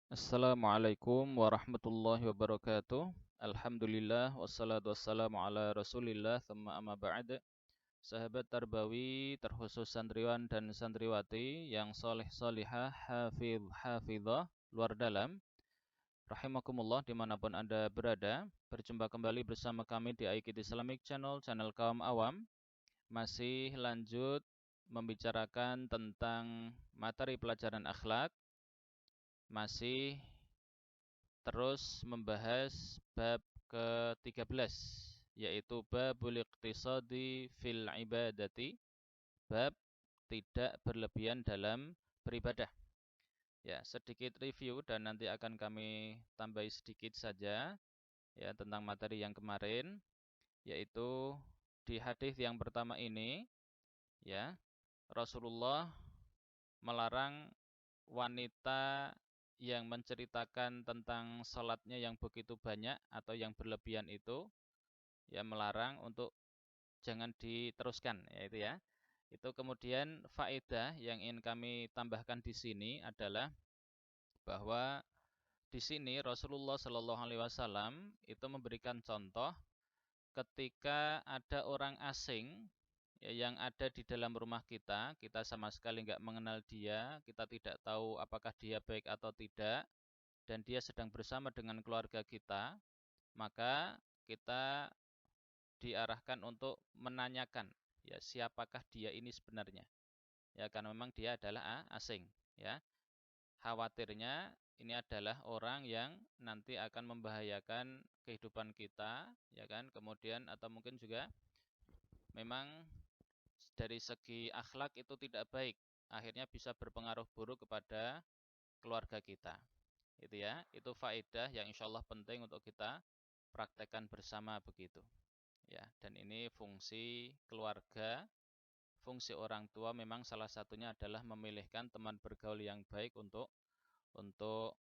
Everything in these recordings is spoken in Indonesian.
Assalamualaikum warahmatullahi wabarakatuh. Alhamdulillah wassalatu wassalamu ala Rasulillah thumma amma ba'd. Sahabat Tarbawi, terkhusus santriwan dan santriwati yang soleh solihah, hafidh hafidhah, luar dalam, rahimakumullah dimanapun Anda berada. Berjumpa kembali bersama kami di iKid Islamic Channel, channel kaum awam. Masih lanjut membicarakan tentang materi pelajaran akhlak. Masih terus membahas bab ke-13, yaitu babul iqtisadi fil ibadati, bab tidak berlebihan dalam beribadah. Ya, sedikit review dan nanti akan kami tambahi sedikit saja ya tentang materi yang kemarin, yaitu di hadis yang pertama ini ya, Rasulullah melarang wanita yang menceritakan tentang salatnya yang begitu banyak atau yang berlebihan itu ya melarang untuk jangan diteruskan yaitu ya. Itu kemudian faedah yang ingin kami tambahkan di sini adalah bahwa di sini Rasulullah Shallallahu alaihi wasallam itu memberikan contoh ketika ada orang asing ya, yang ada di dalam rumah kita, kita sama sekali nggak mengenal dia, kita tidak tahu apakah dia baik atau tidak, dan dia sedang bersama dengan keluarga kita, maka kita diarahkan untuk menanyakan ya siapakah dia ini sebenarnya. Ya karena memang dia adalah asing ya. Khawatirnya ini adalah orang yang nanti akan membahayakan kehidupan kita ya kan. Kemudian atau mungkin juga memang dari segi akhlak itu tidak baik. Akhirnya bisa berpengaruh buruk kepada keluarga kita. Itu ya, itu faedah yang insya Allah penting untuk kita praktekkan bersama begitu. Ya, dan ini fungsi keluarga, fungsi orang tua memang salah satunya adalah memilihkan teman bergaul yang baik untuk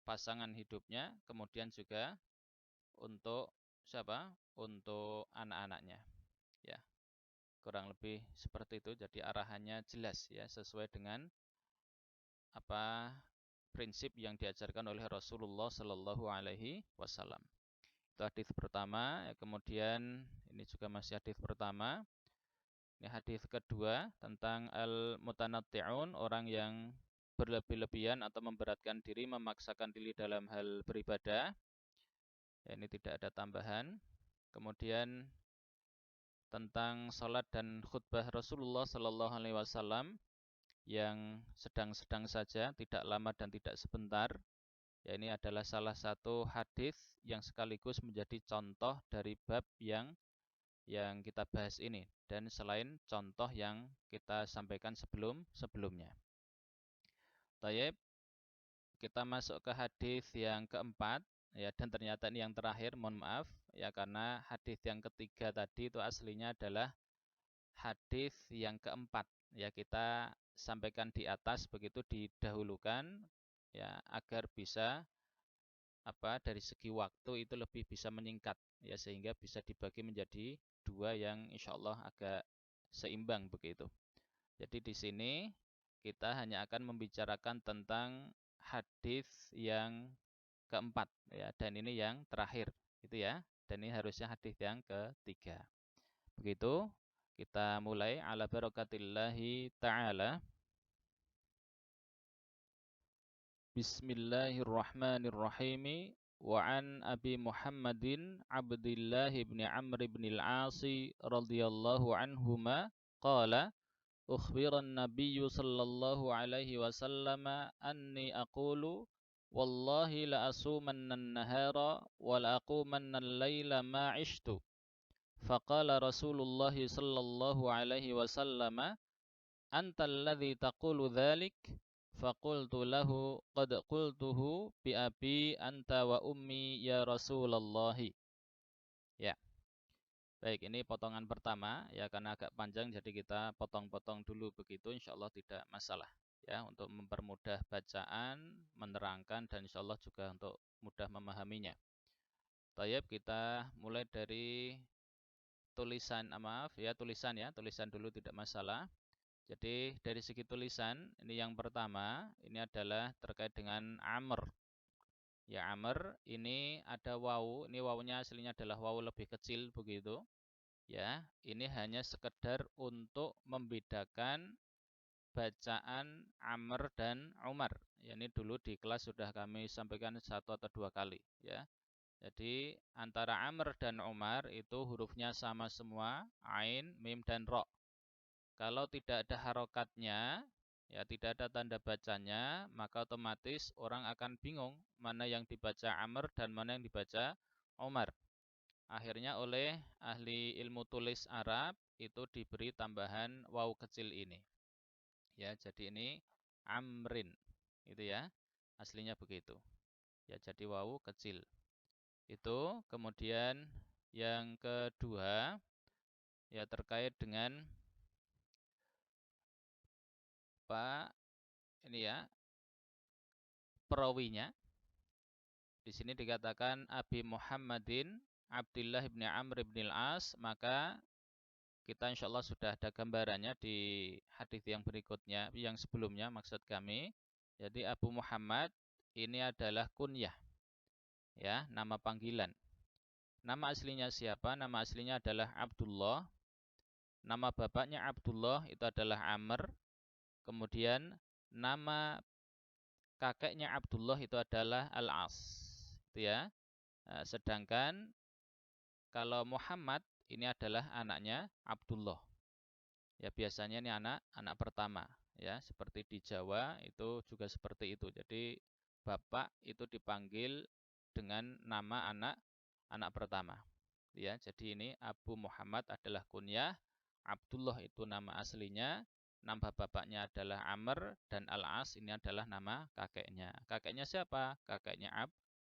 pasangan hidupnya, kemudian juga untuk siapa? Untuk anak-anaknya. Ya, kurang lebih seperti itu. Jadi arahannya jelas ya, sesuai dengan apa prinsip yang diajarkan oleh Rasulullah Sallallahu Alaihi Wasallam. Itu hadis pertama. Ya, kemudian ini juga masih hadis pertama. Ini hadis kedua tentang al-mutanatti'un, orang yang berlebih-lebihan atau memberatkan diri, memaksakan diri dalam hal beribadah. Ya, ini tidak ada tambahan. Kemudian tentang salat dan khutbah Rasulullah Sallallahu Alaihi Wasallam yang sedang-sedang saja, tidak lama dan tidak sebentar. Ya, ini adalah salah satu hadis yang sekaligus menjadi contoh dari bab yang kita bahas ini dan selain contoh yang kita sampaikan sebelumnya. Tayyib, kita masuk ke hadis yang keempat ya, dan ternyata ini yang terakhir, mohon maaf ya, karena hadis yang ketiga tadi itu aslinya adalah hadis yang keempat ya, kita sampaikan di atas begitu, didahulukan ya agar bisa dari segi waktu itu lebih bisa meningkat ya, sehingga bisa dibagi menjadi dua yang insya Allah agak seimbang begitu. Jadi di sini kita hanya akan membicarakan tentang hadis yang keempat ya, dan ini yang terakhir itu ya, dan ini harusnya hadis yang ketiga. Begitu kita mulai ala barakatillahi ta'ala. Bismillahirrahmanirrahim. Wa an Abi Muhammadin Abdullah bin Amr bin al-As radhiyallahu anhuma qala ukhbira an-nabiy sallallahu alaihi wasallam anni aqulu wallahi la asumanna an-nahara wa la aqumanna al-laila ma 'ishtu. Faqala Rasulullah sallallahu alaihi wasallam anta alladhi taqulu dhalik. Faqultu lahu qad qultuhu bi abi anta wa ummi ya Rasulullah. Ya, baik, ini potongan pertama ya, karena agak panjang jadi kita potong-potong dulu begitu, insyaallah tidak masalah ya, untuk mempermudah bacaan, menerangkan, dan insyaallah juga untuk mudah memahaminya. Baik, kita mulai dari tulisan, maaf ya, tulisan dulu tidak masalah. Jadi dari segi tulisan, ini yang pertama, ini adalah terkait dengan Amr. Ya Amr, ini ada wawu, ini wawunya aslinya adalah wawu lebih kecil begitu. Ya, ini hanya sekedar untuk membedakan bacaan Amr dan Umar. Ya, ini dulu di kelas sudah kami sampaikan 1 atau 2 kali. Ya, jadi antara Amr dan Umar itu hurufnya sama semua, ain, mim, dan ro. Kalau tidak ada harokatnya, ya tidak ada tanda bacanya, maka otomatis orang akan bingung mana yang dibaca Amr dan mana yang dibaca Umar. Akhirnya oleh ahli ilmu tulis Arab itu diberi tambahan waw kecil ini. Ya, jadi ini Amrin. Itu ya. Aslinya begitu. Ya, jadi waw kecil. Itu kemudian yang kedua ya terkait dengan apa ini ya perawinya. Di sini dikatakan Abi Muhammadin Abdullah bin Amr bin Al-As, maka kita insya Allah sudah ada gambarannya di hadis yang berikutnya, yang sebelumnya maksud kami. Jadi Abu Muhammad ini adalah kunyah, ya, nama panggilan. Nama aslinya siapa? Nama aslinya adalah Abdullah. Nama bapaknya Abdullah itu adalah Amr. Kemudian nama kakeknya Abdullah itu adalah Al-As. Itu ya. Sedangkan kalau Muhammad ini adalah anaknya Abdullah. Ya biasanya ini anak pertama. Ya seperti di Jawa itu juga seperti itu. Jadi bapak itu dipanggil dengan nama anak pertama. Ya jadi ini Abu Muhammad adalah kunyah, Abdullah itu nama aslinya, nama bapaknya adalah Amr, dan Al-As ini adalah nama kakeknya. Kakeknya siapa? Kakeknya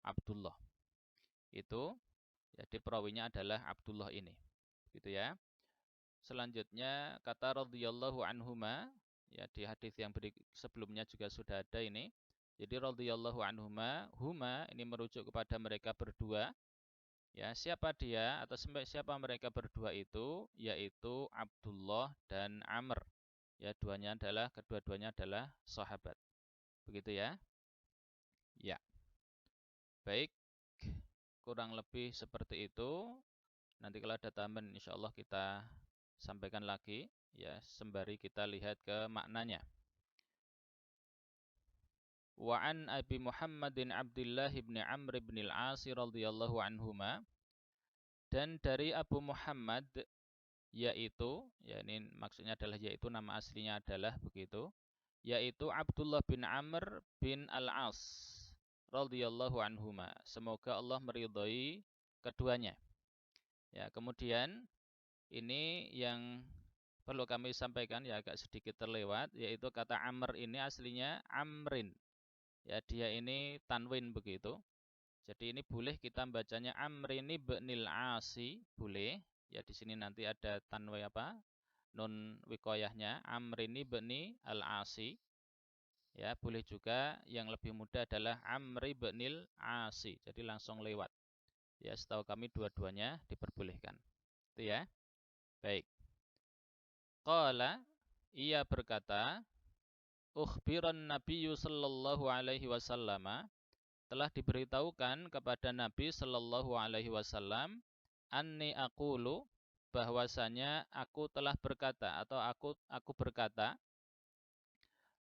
Abdullah. Itu jadi perawinya adalah Abdullah ini. Gitu ya. Selanjutnya kata radhiyallahu anhuma, ya di hadis yang sebelumnya juga sudah ada ini. Jadi radhiyallahu anhuma, huma ini merujuk kepada mereka berdua. Ya, siapa dia atau siapa mereka berdua itu? Yaitu Abdullah dan Amr. Ya, kedua-duanya adalah sahabat. Begitu ya? Ya. Baik. Kurang lebih seperti itu. Nanti kalau ada tambahan insyaallah kita sampaikan lagi ya sembari kita lihat ke maknanya. Wa an Abi Muhammadin Abdullah bin Amr bin Al-As radhiyallahu anhuma, dan dari Abu Muhammad yaitu, ya ini maksudnya adalah yaitu nama aslinya adalah begitu, yaitu Abdullah bin Amr bin Al-As radhiyallahu anhuma. Semoga Allah meridhai keduanya. Ya, kemudian ini yang perlu kami sampaikan ya agak sedikit terlewat, yaitu kata Amr ini aslinya Amrin. Ya, dia ini tanwin begitu. Jadi ini boleh kita bacanya Amrin ibnil Asi, boleh. Ya di sini nanti ada tanwin apa? Nun wikoyahnya Amrin ibni al-Asi. Ya, boleh juga yang lebih mudah adalah Amr ibnil Asi. Jadi langsung lewat. Ya, setahu kami dua-duanya diperbolehkan. Itu ya. Baik. Qala, ia berkata, ukhbiran Nabiyyu sallallahu alaihi wasallam, telah diberitahukan kepada Nabi sallallahu alaihi wasallam, anni aqulu, bahwasanya aku telah berkata atau aku berkata,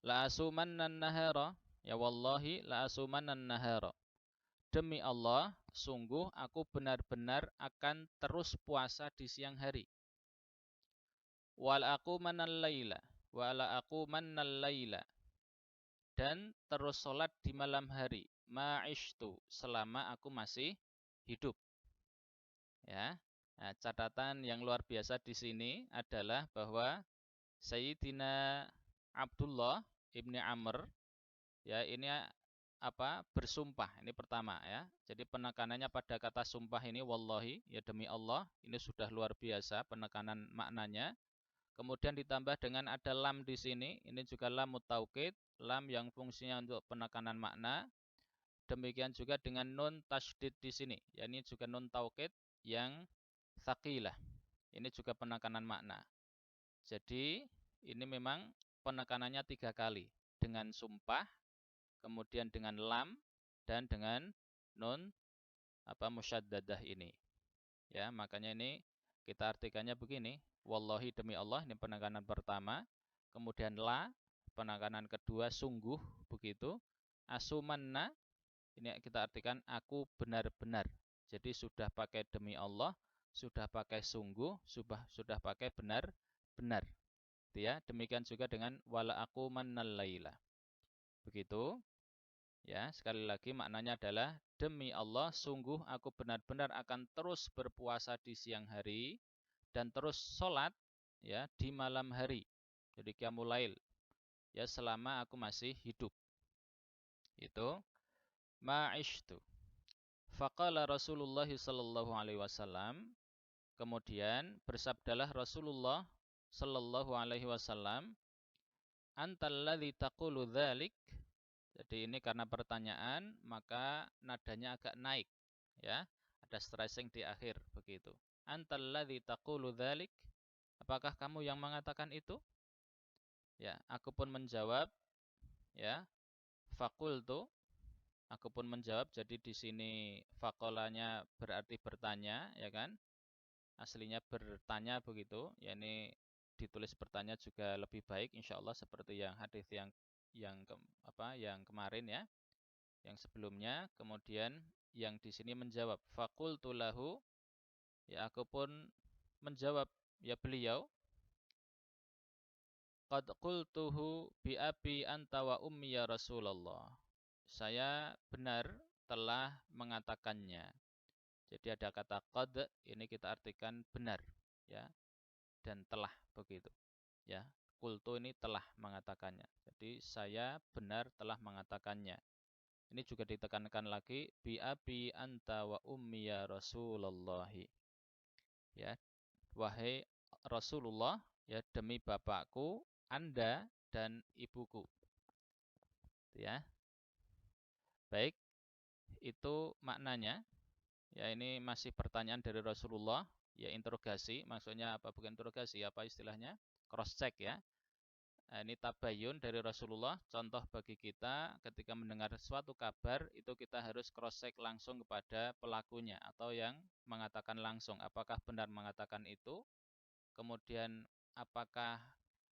la asumannan nahara, ya wallahi la asumannan nahara. Demi Allah, sungguh aku benar-benar akan terus puasa di siang hari. Wala aku manal laila, wala aku manal laila, dan terus sholat di malam hari, ma'ishtu, selama aku masih hidup. Ya, nah, catatan yang luar biasa di sini adalah bahwa Sayyidina Abdullah ibni Amr, ya ini apa bersumpah, ini pertama ya. Jadi penekanannya pada kata sumpah ini, wallahi, ya demi Allah, ini sudah luar biasa penekanan maknanya. Kemudian ditambah dengan ada lam di sini, ini juga lam mutaukid, lam yang fungsinya untuk penekanan makna. Demikian juga dengan nun tasydid di sini, ya ini juga nun taukid yang tsaqilah. Ini juga penekanan makna. Jadi ini memang penekanannya 3 kali dengan sumpah, kemudian dengan lam, dan dengan nun musyaddadah ini. Ya, makanya ini kita artikannya begini, wallahi demi Allah, ini penekanan pertama, kemudian la, penekanan kedua sungguh, begitu. Asumanna, ini kita artikan aku benar-benar. Jadi sudah pakai demi Allah, sudah pakai sungguh, sudah pakai benar-benar. Ya, demikian juga dengan wala aku mannal laila. Begitu. Ya, sekali lagi maknanya adalah demi Allah sungguh aku benar-benar akan terus berpuasa di siang hari dan terus sholat ya di malam hari. Jadi qiyamul lail ya selama aku masih hidup. Itu ma'ishtu. Faqala Rasulullah sallallahu alaihi wasallam, kemudian bersabdalah Rasulullah sallallahu alaihi wasallam, antal ladzi taqulu dzalik. Jadi ini karena pertanyaan, maka nadanya agak naik, ya. Ada stressing di akhir begitu. Antal ladzi taqulu dzalik? Apakah kamu yang mengatakan itu? Ya, aku pun menjawab, ya. Faqultu, aku pun menjawab. Jadi di sini faqolanya berarti bertanya, ya kan? Aslinya bertanya begitu. Ya ini ditulis bertanya juga lebih baik insyaallah seperti yang hadis yang kemarin ya. Yang sebelumnya, kemudian yang di sini menjawab faqultu lahu, ya aku pun menjawab ya beliau, qad qultuhu bi abi anta wa ummi ya Rasulullah, saya benar telah mengatakannya. Jadi ada kata qad, ini kita artikan benar ya, dan telah begitu ya. Qultu ini telah mengatakannya, jadi saya benar telah mengatakannya. Ini juga ditekankan lagi bi abi anta wa ummi ya Rasulullah. Ya, wahai Rasulullah, ya demi bapakku, Anda dan ibuku. Ya. Baik, itu maknanya. Ya, ini masih pertanyaan dari Rasulullah, ya interogasi, maksudnya apa bukan interogasi, apa istilahnya? Cross check ya. Nah, ini tabayun dari Rasulullah, contoh bagi kita ketika mendengar suatu kabar, itu kita harus cross-check langsung kepada pelakunya atau yang mengatakan langsung. Apakah benar mengatakan itu, kemudian apakah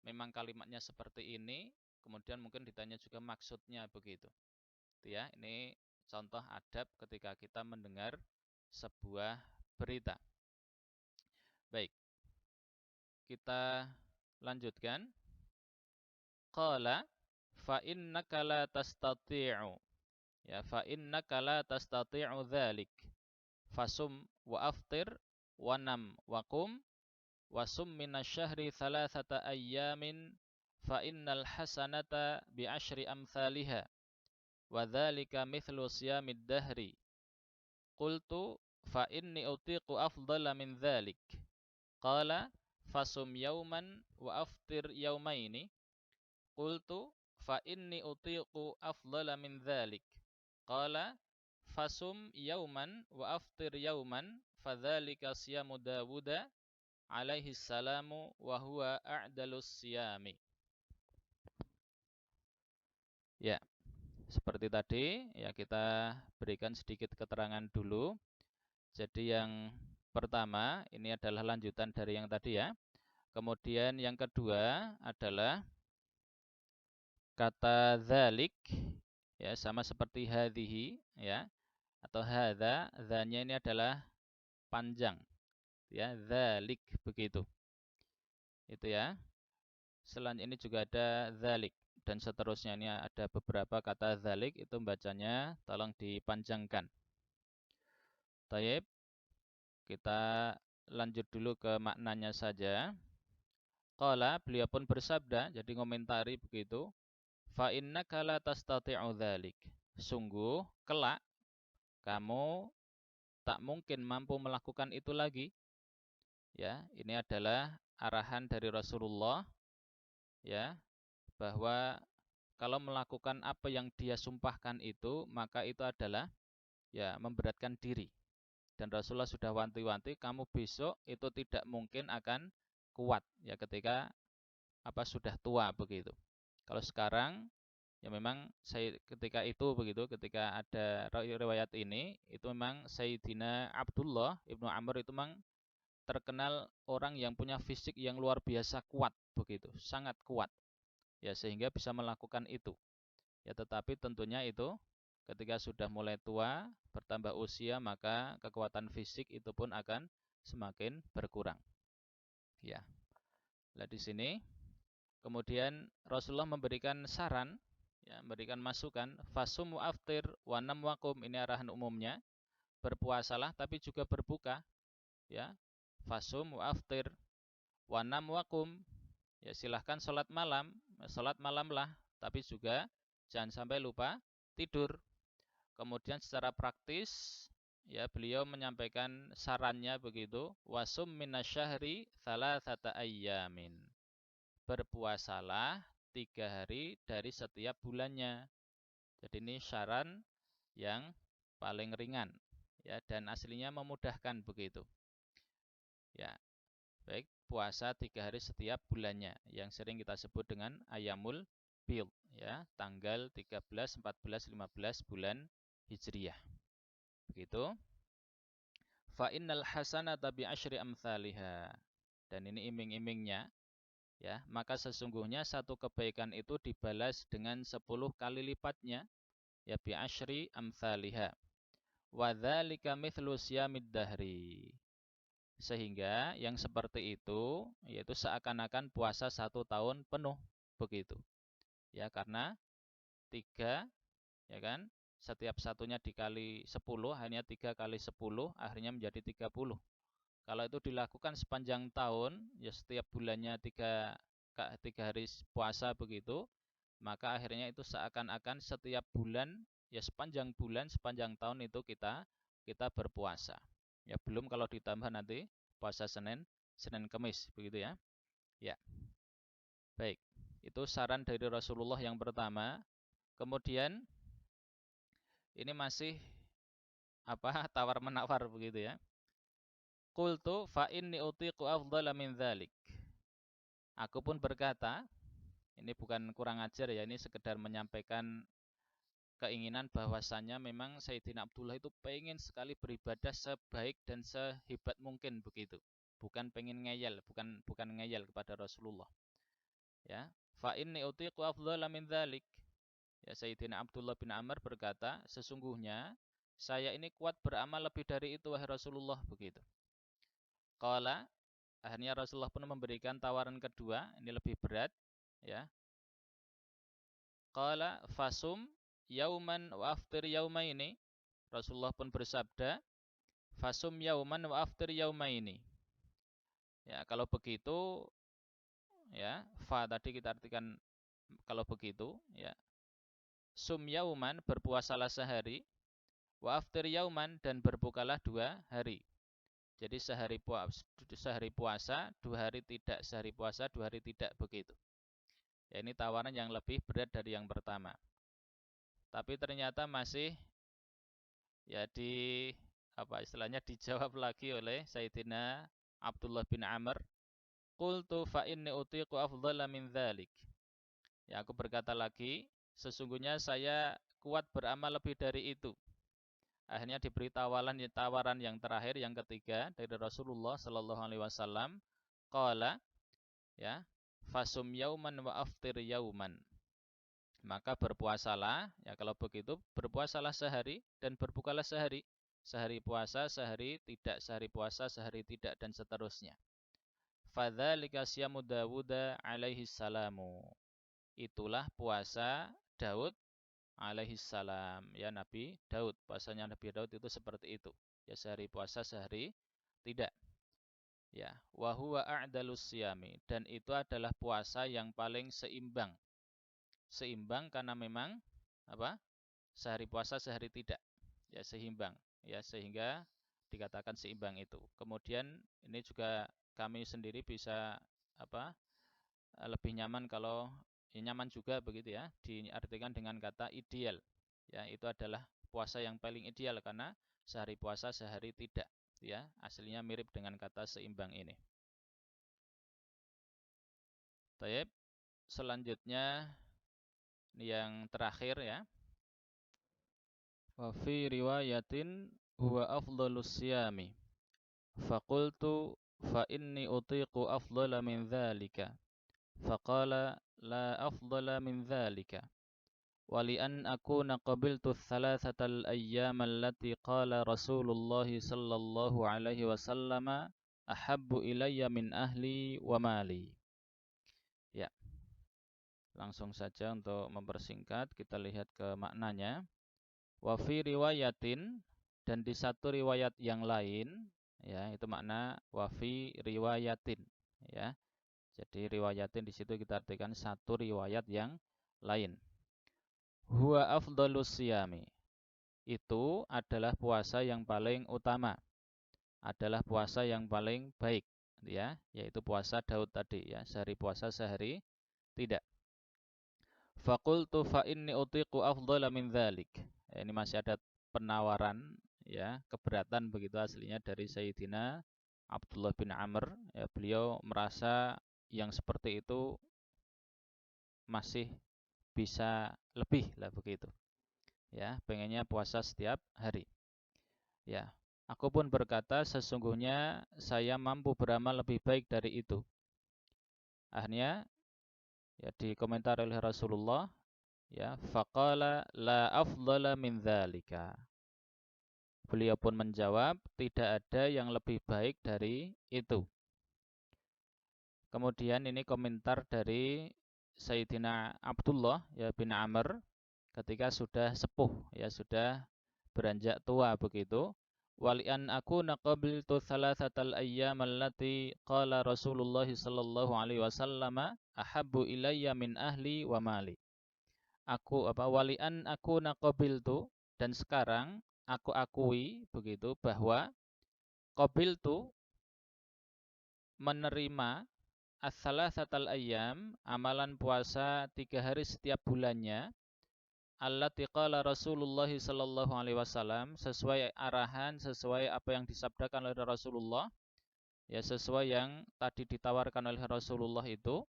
memang kalimatnya seperti ini, kemudian mungkin ditanya juga maksudnya begitu. Ya, ini contoh adab ketika kita mendengar sebuah berita. Baik, kita lanjutkan. Qala fa innaka la tastati'u. Ya, fa innaka la tastati'u dzalik. Fasum wa aftir wa nam wa qum wa sum minasyahri thalathata ayyamin fa innal hasanata bi asyri amthaliha wa dzalika mithlu siyamid dahri. Qultu fa inni utiqu afdala min dzalik. Qala fasum yawman wa aftir yawmaini. Qultu fa inni utiqu afdala min dzalik. Qala fasum yauman wa aftir yauman fadzalika siyamu Dawuda alaihi salamu wa huwa a'dalus siyami. Ya, seperti tadi ya kita berikan sedikit keterangan dulu. Jadi yang pertama ini adalah lanjutan dari yang tadi ya. Kemudian yang kedua adalah kata dzalik ya sama seperti hadhihi ya atau hadza, dzanya ini adalah panjang ya, dzalik begitu. Itu ya. Selain ini juga ada dzalik dan seterusnya, ini ada beberapa kata dzalik itu bacanya tolong dipanjangkan. Taib, kita lanjut dulu ke maknanya saja. Qala, beliau pun bersabda, jadi ngomentari begitu. Fa innaka la tastati'u dzalik. Sungguh kelak kamu tak mungkin mampu melakukan itu lagi. Ya, ini adalah arahan dari Rasulullah ya, bahwa kalau melakukan apa yang dia sumpahkan itu, maka itu adalah ya memberatkan diri. Dan Rasulullah sudah wanti-wanti, kamu besok itu tidak mungkin akan kuat ya ketika sudah tua begitu. Kalau sekarang Ya memang saya ketika itu begitu, ketika ada riwayat ini, itu memang Sayyidina Abdullah ibnu Amr itu memang terkenal orang yang punya fisik yang luar biasa kuat begitu, sangat kuat. Ya sehingga bisa melakukan itu. Ya tetapi tentunya itu ketika sudah mulai tua, bertambah usia, maka kekuatan fisik itu pun akan semakin berkurang. Ya. Nah di sini kemudian Rasulullah memberikan saran, ya, memberikan masukan, fasum wa aftir wa nam wakum, ini arahan umumnya, berpuasalah tapi juga berbuka, ya. Fasum wa aftir wa nam wakum, ya silahkan sholat malamlah, tapi juga jangan sampai lupa tidur. Kemudian secara praktis, ya beliau menyampaikan sarannya begitu, wasum minasyahri thalathata ayyamin, berpuasalah 3 hari dari setiap bulannya. Jadi ini saran yang paling ringan, ya, dan aslinya memudahkan begitu. Ya, baik, puasa 3 hari setiap bulannya, yang sering kita sebut dengan ayamul bid, ya, tanggal 13, 14, 15 bulan Hijriyah. Begitu. Fa innal hasanata bi asyri amsalihha. Dan ini iming-imingnya, ya, maka sesungguhnya satu kebaikan itu dibalas dengan 10 kali lipatnya, ya, bi asyri amsalihha. Wa dzalika mithlu siyamid dahri. Sehingga yang seperti itu yaitu seakan-akan puasa 1 tahun penuh begitu. Ya, karena 3, ya kan? Setiap satunya dikali 10, hanya 3 kali 10 akhirnya menjadi 30. Kalau itu dilakukan sepanjang tahun, ya setiap bulannya 3 hari puasa begitu, maka akhirnya itu seakan-akan setiap bulan, ya sepanjang bulan, sepanjang tahun itu kita berpuasa. Ya belum kalau ditambah nanti puasa Senin Kamis begitu ya. Ya. Baik. Itu saran dari Rasulullah yang pertama. Kemudian ini masih tawar-menawar begitu ya. Qultu fa inni utiqu afdhala min dzalik. Aku pun berkata, ini bukan kurang ajar ya, ini sekedar menyampaikan keinginan bahwasannya memang Sayyidina Abdullah itu pengen sekali beribadah sebaik dan sehebat mungkin begitu. Bukan pengen ngeyel, bukan ngeyel kepada Rasulullah. Ya, fa inni utiqu afdhala min dzalik. Ya, Sayyidina Abdullah bin Amr berkata, sesungguhnya saya ini kuat beramal lebih dari itu wahai Rasulullah begitu. Qala, akhirnya Rasulullah pun memberikan tawaran kedua, ini lebih berat, ya. Qala fasum yauman wa aftir yaumaini. Rasulullah pun bersabda, fasum yauman wa aftir yaumaini. Ya, kalau begitu, ya, fa tadi kita artikan kalau begitu, ya. Sum yauman, berpuasalah sehari, wa aftir yauman, dan berbukalah 2 hari. Jadi sehari puasa, 2 hari tidak, sehari puasa, 2 hari tidak begitu. Ya, ini tawaran yang lebih berat dari yang pertama. Tapi ternyata masih ya istilahnya dijawab lagi oleh Sayyidina Abdullah bin Amr. Qultu fa inni utiqu afdhala min dzalik. Ya, aku berkata lagi, sesungguhnya saya kuat beramal lebih dari itu. Akhirnya diberi tawaran yang terakhir, yang ketiga dari Rasulullah sallallahu alaihi wasallam. Qala, ya, fasum yauman wa aftir yauman. Maka berpuasalah, ya kalau begitu berpuasalah sehari dan berbukalah sehari. Sehari puasa, sehari tidak, sehari puasa, sehari tidak, dan seterusnya. Fadzalika siyamu Dawud alaihi salamu. Itulah puasa Daud alaihi salam. Ya, Nabi Daud, puasanya Nabi Daud itu seperti itu. Ya, sehari puasa, sehari tidak. Ya, wa huwa a'dalus siyami, dan itu adalah puasa yang paling seimbang. Seimbang karena memang sehari puasa sehari tidak, ya seimbang, ya sehingga dikatakan seimbang itu. Kemudian ini juga kami sendiri bisa lebih nyaman kalau ya, nyaman juga begitu ya, diartikan dengan kata ideal. Ya, itu adalah puasa yang paling ideal karena sehari puasa sehari tidak, ya aslinya mirip dengan kata seimbang ini. Baik, selanjutnya yang terakhir ya. Wa fi riwayatin huwa afdhalus siyami. Faqultu fa inni utiqu afdhala min dzalika. Faqala la afdhala min dzalika. Wali'an akuna qabiltu thalathatal ayyam allati qala Rasulullah sallallahu alaihi wasallam ahabbu ilayya min ahli wa mali. Ya, langsung saja untuk mempersingkat kita lihat ke maknanya. Wa fi riwayatin, dan di satu riwayat yang lain, ya, itu makna wa fi riwayatin, ya. Jadi riwayatin di situ kita artikan satu riwayat yang lain. Huwa afdhalus siyami, itu adalah puasa yang paling utama, adalah puasa yang paling baik, ya, yaitu puasa Daud tadi, ya, sehari puasa sehari tidak. Faqultu fa inni utiqu afdhala min dzalik. Ini masih ada penawaran, ya, keberatan begitu aslinya dari Sayyidina Abdullah bin Amr, ya, beliau merasa yang seperti itu masih bisa lebih lah begitu. Ya, pengennya puasa setiap hari. Ya, aku pun berkata sesungguhnya saya mampu beramal lebih baik dari itu. Akhirnya ya dikomentar oleh Rasulullah, ya, faqala la afdhala min dzalika. Beliau pun menjawab, tidak ada yang lebih baik dari itu. Kemudian ini komentar dari Sayyidina Abdullah, ya, bin Amr ketika sudah sepuh, ya, sudah beranjak tua begitu. Wali'an aku naqabiltu thalathatal ayyam allati qala Rasulullah sallallahu alaihi wasallam ahabbu ilayya min ahli wa mali. Wali'an aku naqabiltu, dan sekarang aku akui begitu bahwa qabiltu menerima as-salasatal ayyam, amalan puasa 3 hari setiap bulannya, allati qala Rasulullah sallallahu alaihi wasallam, sesuai arahan, sesuai apa yang disabdakan oleh Rasulullah, ya, sesuai yang tadi ditawarkan oleh Rasulullah itu,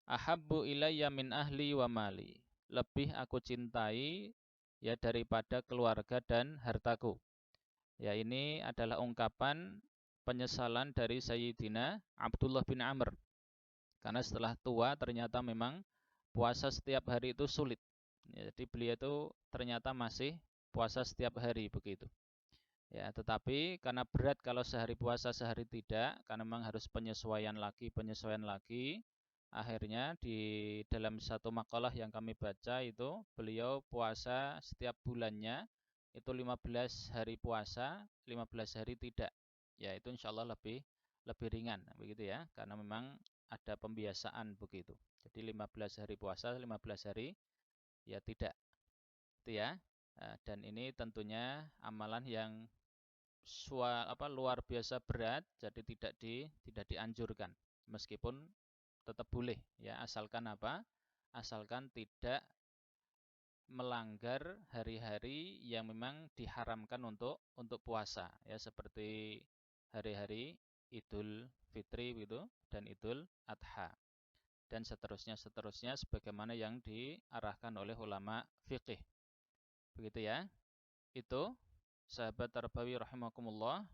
ahabbu ilayya min ahli wa mali, lebih aku cintai, ya, daripada keluarga dan hartaku. Ya, ini adalah ungkapan penyesalan dari Sayyidina Abdullah bin Amr. Karena setelah tua ternyata memang puasa setiap hari itu sulit. Ya, jadi beliau itu ternyata masih puasa setiap hari begitu. Ya, tetapi karena berat kalau sehari puasa sehari tidak, karena memang harus penyesuaian lagi. Akhirnya di dalam satu makalah yang kami baca itu beliau puasa setiap bulannya itu 15 hari puasa, 15 hari tidak. Ya, itu insyaallah lebih ringan begitu ya, karena memang ada pembiasaan begitu. Jadi 15 hari puasa, 15 hari ya tidak. Itu ya. Dan ini tentunya amalan yang luar biasa berat, jadi tidak dianjurkan. Meskipun tetap boleh ya, asalkan apa? Asalkan tidak melanggar hari-hari yang memang diharamkan untuk puasa, ya, seperti hari-hari Idul Fitri gitu dan Idul Adha dan seterusnya sebagaimana yang diarahkan oleh ulama fikih. Begitu ya. Itu sahabat Tarbawi rahimakumullah,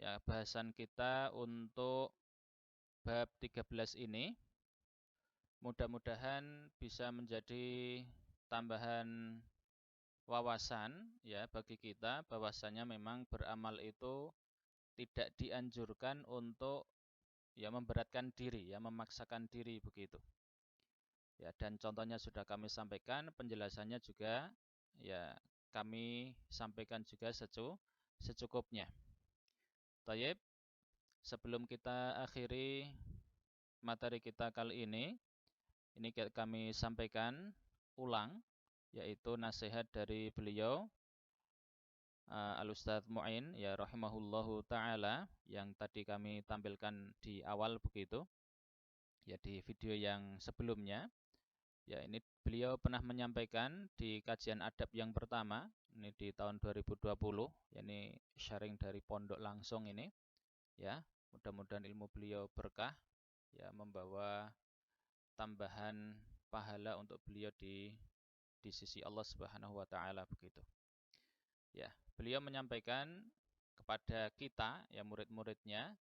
ya, bahasan kita untuk bab 13 ini. Mudah-mudahan bisa menjadi tambahan wawasan, ya, bagi kita bahwasanya memang beramal itu tidak dianjurkan untuk, ya, memberatkan diri, ya, memaksakan diri begitu. Ya, dan contohnya sudah kami sampaikan, penjelasannya juga, ya, kami sampaikan juga secukupnya. Tayyib, sebelum kita akhiri materi kita kali ini kami sampaikan ulang, yaitu nasihat dari beliau Al-Ustadz Mu'in, ya, rahimahullahu ta'ala, yang tadi kami tampilkan di awal begitu, ya, di video yang sebelumnya. Ya, ini beliau pernah menyampaikan di kajian adab yang pertama, ini di tahun 2020, ya, ini sharing dari pondok langsung ini, ya. Mudah-mudahan ilmu beliau berkah, ya, membawa tambahan pahala untuk beliau di sisi Allah Subhanahu wa taala begitu. Ya, beliau menyampaikan kepada kita ya murid-muridnya,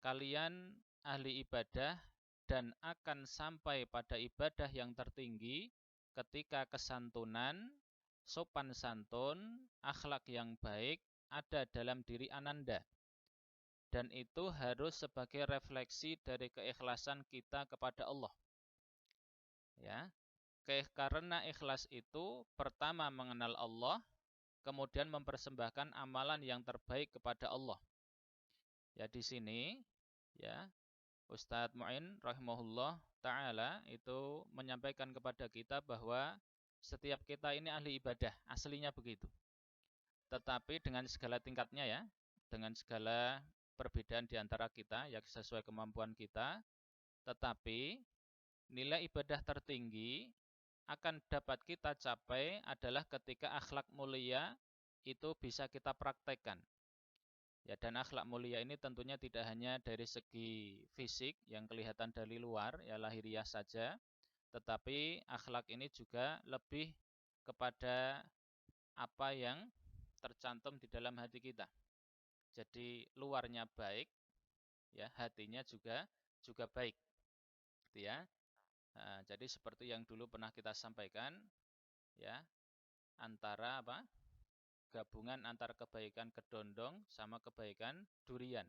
kalian ahli ibadah dan akan sampai pada ibadah yang tertinggi ketika kesantunan, sopan santun, akhlak yang baik ada dalam diri Ananda. Dan itu harus sebagai refleksi dari keikhlasan kita kepada Allah. Ya, karena ikhlas itu pertama mengenal Allah, kemudian mempersembahkan amalan yang terbaik kepada Allah. Ya di sini, ya Ustadz Mu'in rahimahullah ta'ala itu menyampaikan kepada kita bahwa setiap kita ini ahli ibadah, aslinya begitu. Tetapi dengan segala tingkatnya ya, dengan segala perbedaan di antara kita, ya sesuai kemampuan kita, tetapi nilai ibadah tertinggi akan dapat kita capai adalah ketika akhlak mulia itu bisa kita praktekkan. Ya, dan akhlak mulia ini tentunya tidak hanya dari segi fisik yang kelihatan dari luar, ya lahiriah saja, tetapi akhlak ini juga lebih kepada apa yang tercantum di dalam hati kita. Jadi luarnya baik, ya hatinya juga baik, gitu ya. Nah, jadi seperti yang dulu pernah kita sampaikan, ya antara apa? Gabungan antara kebaikan kedondong sama kebaikan durian.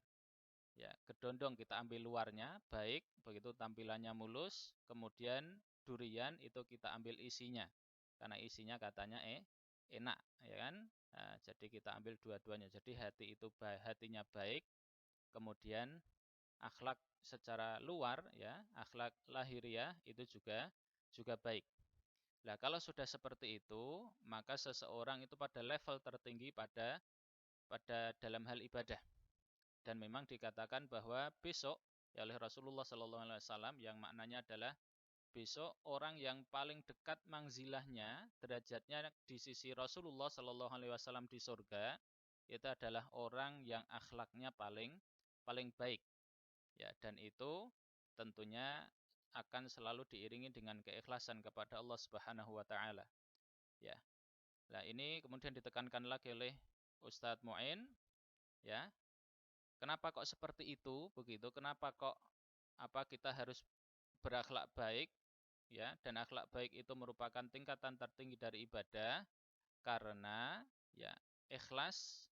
Ya, kedondong kita ambil luarnya baik, begitu tampilannya mulus, kemudian durian itu kita ambil isinya. Karena isinya katanya enak, ya kan? Nah, jadi kita ambil dua-duanya. Jadi hatinya baik, kemudian akhlak secara luar ya, akhlak lahiriah itu juga baik. Nah, kalau sudah seperti itu, maka seseorang itu pada level tertinggi pada dalam hal ibadah. Dan memang dikatakan bahwa besok ya oleh Rasulullah SAW yang maknanya adalah besok orang yang paling dekat manzilahnya, derajatnya di sisi Rasulullah SAW di surga itu adalah orang yang akhlaknya paling baik. Ya, dan itu tentunya akan selalu diiringi dengan keikhlasan kepada Allah Subhanahu wa taala. Ya. Nah, ini kemudian ditekankan lagi oleh Ustadz Mu'in, ya. Kenapa kok seperti itu? Begitu. Kenapa kok kita harus berakhlak baik, ya? Dan akhlak baik itu merupakan tingkatan tertinggi dari ibadah karena ya ikhlas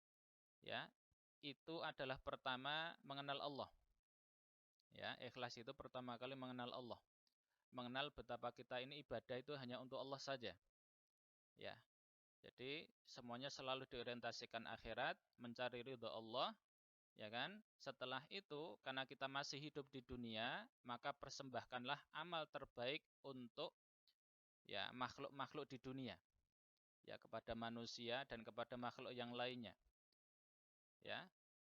ya itu adalah pertama mengenal Allah. Ya, ikhlas itu pertama kali mengenal Allah. Mengenal betapa kita ini ibadah itu hanya untuk Allah saja. Ya. Jadi semuanya selalu diorientasikan akhirat, mencari ridha Allah, ya kan? Setelah itu, karena kita masih hidup di dunia, maka persembahkanlah amal terbaik untuk ya makhluk-makhluk di dunia. Ya, kepada manusia dan kepada makhluk yang lainnya. Ya.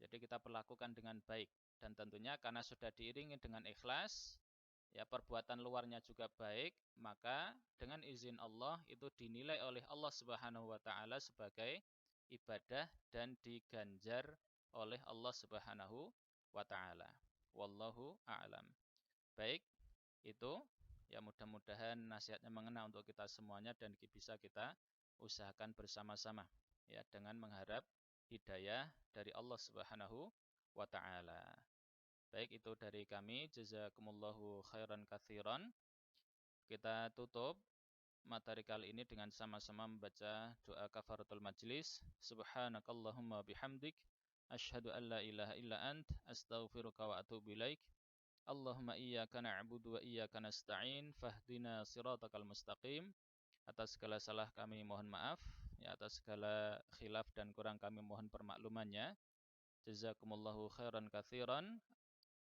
Jadi kita perlakukan dengan baik dan tentunya karena sudah diiringi dengan ikhlas, ya perbuatan luarnya juga baik, maka dengan izin Allah itu dinilai oleh Allah Subhanahu wa taala sebagai ibadah dan diganjar oleh Allah Subhanahu wa taala. Wallahu a'lam. Baik, itu ya mudah-mudahan nasihatnya mengena untuk kita semuanya dan bisa kita usahakan bersama-sama ya dengan mengharap hidayah dari Allah Subhanahu wa taala. Baik, itu dari kami. Jazakumullahu khairan katsiran. Kita tutup materi kali ini dengan sama-sama membaca doa kafaratul majlis. Subhanakallahumma bihamdik asyhadu an la ilaha illa ant astaghfiruka wa atubu ilaik. Allahumma iyyaka na'budu wa iyyaka nasta'in fahdina siratal mustaqim. Atas segala salah kami mohon maaf, ya atas segala khilaf dan kurang kami mohon permaklumannya. Jazakumullahu khairan katsiran.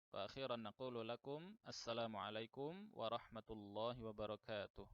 Wa akhiran naqulu lakum assalamualaikum warahmatullahi wabarakatuh.